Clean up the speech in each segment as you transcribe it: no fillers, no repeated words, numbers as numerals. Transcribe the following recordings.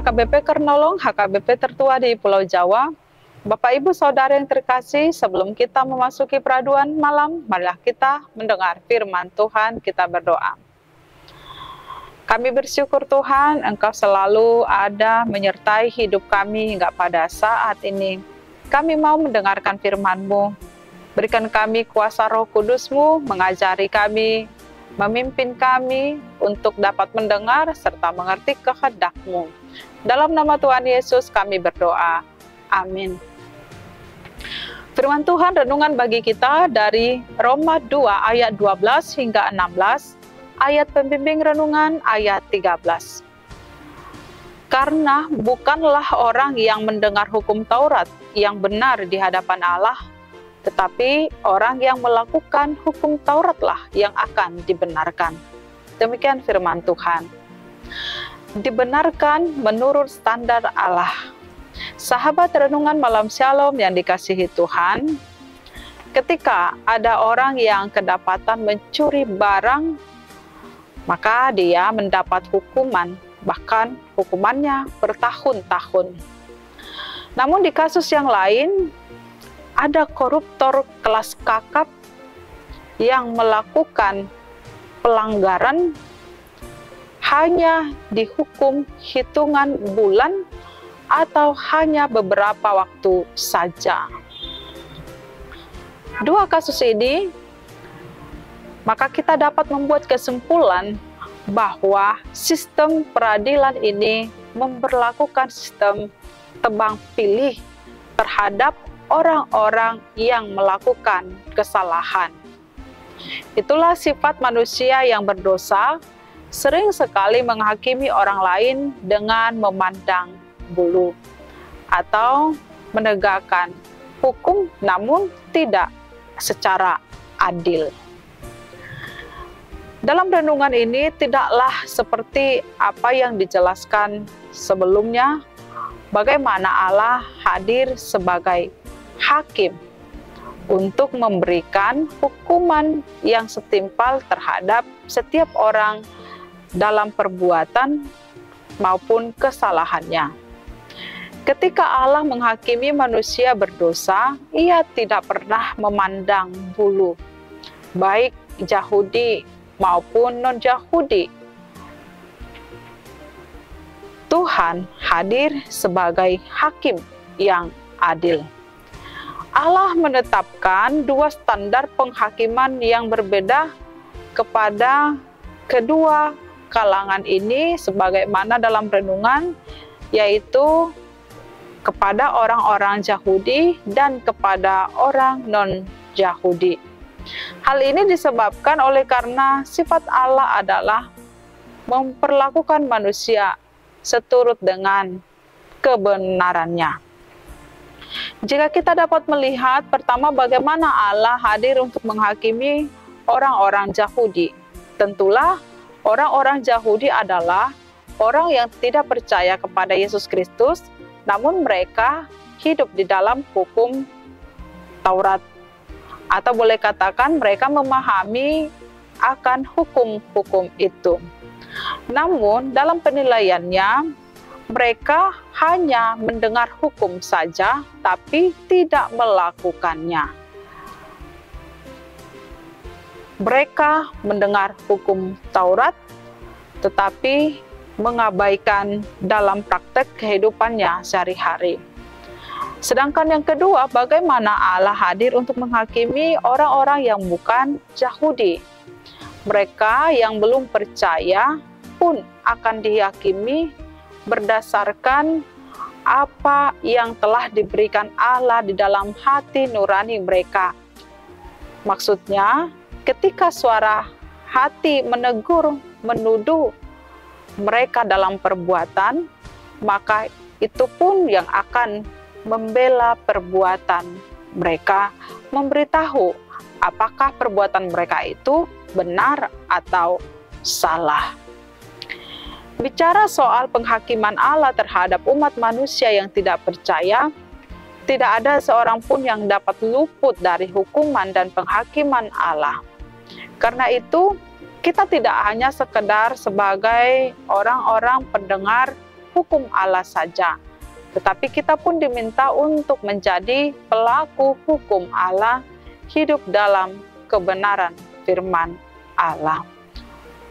HKBP Kernolong, HKBP tertua di Pulau Jawa. Bapak Ibu Saudara yang terkasih, sebelum kita memasuki peraduan malam, marilah kita mendengar firman Tuhan, kita berdoa. Kami bersyukur Tuhan, Engkau selalu ada menyertai hidup kami hingga pada saat ini. Kami mau mendengarkan firman-Mu. Berikan kami kuasa Roh Kudus-Mu, mengajari kami, memimpin kami untuk dapat mendengar serta mengerti kehendak-Mu. Dalam nama Tuhan Yesus kami berdoa. Amin. Firman Tuhan renungan bagi kita dari Roma 2 ayat 12 hingga 16, ayat pembimbing renungan ayat 13. Karena bukanlah orang yang mendengar hukum Taurat yang benar di hadapan Allah, tetapi orang yang melakukan hukum Tauratlah yang akan dibenarkan. Demikian firman Tuhan. Dibenarkan menurut standar Allah. Sahabat renungan malam Shalom yang dikasihi Tuhan, ketika ada orang yang kedapatan mencuri barang, maka dia mendapat hukuman, bahkan hukumannya bertahun-tahun. Namun di kasus yang lain, ada koruptor kelas kakap yang melakukan pelanggaran hanya dihukum hitungan bulan atau hanya beberapa waktu saja. Dua kasus ini, maka kita dapat membuat kesimpulan bahwa sistem peradilan ini memberlakukan sistem tebang pilih terhadap orang-orang yang melakukan kesalahan. Itulah sifat manusia yang berdosa, sering sekali menghakimi orang lain dengan memandang bulu atau menegakkan hukum namun tidak secara adil. Dalam renungan ini tidaklah seperti apa yang dijelaskan sebelumnya, bagaimana Allah hadir sebagai hakim untuk memberikan hukuman yang setimpal terhadap setiap orang dalam perbuatan maupun kesalahannya. Ketika Allah menghakimi manusia berdosa, Ia tidak pernah memandang bulu, baik Yahudi maupun non-Yahudi. Tuhan hadir sebagai hakim yang adil. Allah menetapkan dua standar penghakiman yang berbeda kepada kedua kalangan ini sebagaimana dalam renungan, yaitu kepada orang-orang Yahudi dan kepada orang non-Yahudi. Hal ini disebabkan oleh karena sifat Allah adalah memperlakukan manusia seturut dengan kebenarannya. Jika kita dapat melihat pertama bagaimana Allah hadir untuk menghakimi orang-orang Yahudi, tentulah orang-orang Yahudi adalah orang yang tidak percaya kepada Yesus Kristus, namun mereka hidup di dalam hukum Taurat. Atau boleh katakan mereka memahami akan hukum-hukum itu. Namun dalam penilaiannya, mereka hanya mendengar hukum saja, tapi tidak melakukannya. Mereka mendengar hukum Taurat, tetapi mengabaikan dalam praktek kehidupannya sehari-hari. Sedangkan yang kedua, bagaimana Allah hadir untuk menghakimi orang-orang yang bukan Yahudi. Mereka yang belum percaya pun akan dihakimi berdasarkan apa yang telah diberikan Allah di dalam hati nurani mereka. Maksudnya, ketika suara hati menegur, menuduh mereka dalam perbuatan, maka itu pun yang akan membela perbuatan mereka, memberitahu apakah perbuatan mereka itu benar atau salah. Bicara soal penghakiman Allah terhadap umat manusia yang tidak percaya, tidak ada seorang pun yang dapat luput dari hukuman dan penghakiman Allah. Karena itu, kita tidak hanya sekedar sebagai orang-orang pendengar hukum Allah saja, tetapi kita pun diminta untuk menjadi pelaku hukum Allah, hidup dalam kebenaran firman Allah.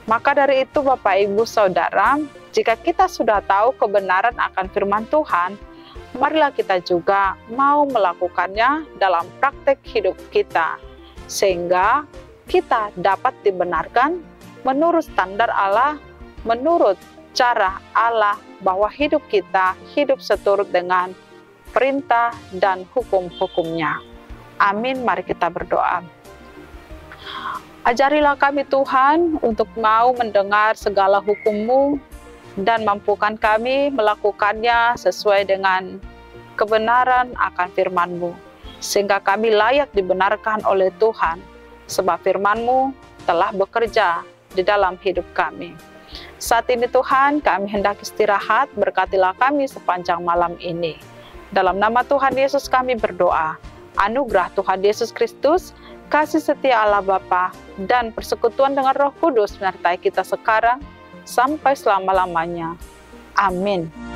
Maka dari itu Bapak Ibu Saudara, jika kita sudah tahu kebenaran akan firman Tuhan, marilah kita juga mau melakukannya dalam praktek hidup kita, sehingga kita dapat dibenarkan menurut standar Allah, menurut cara Allah, bahwa hidup kita hidup seturut dengan perintah dan hukum-hukumnya. Amin, mari kita berdoa. Ajarilah kami Tuhan untuk mau mendengar segala hukum-Mu dan mampukan kami melakukannya sesuai dengan kebenaran akan firman-Mu, sehingga kami layak dibenarkan oleh Tuhan, sebab firman-Mu telah bekerja di dalam hidup kami. Saat ini Tuhan, kami hendak istirahat, berkatilah kami sepanjang malam ini. Dalam nama Tuhan Yesus kami berdoa. Anugerah Tuhan Yesus Kristus, kasih setia Allah Bapa, dan persekutuan dengan Roh Kudus menyertai kita sekarang sampai selama-lamanya. Amin.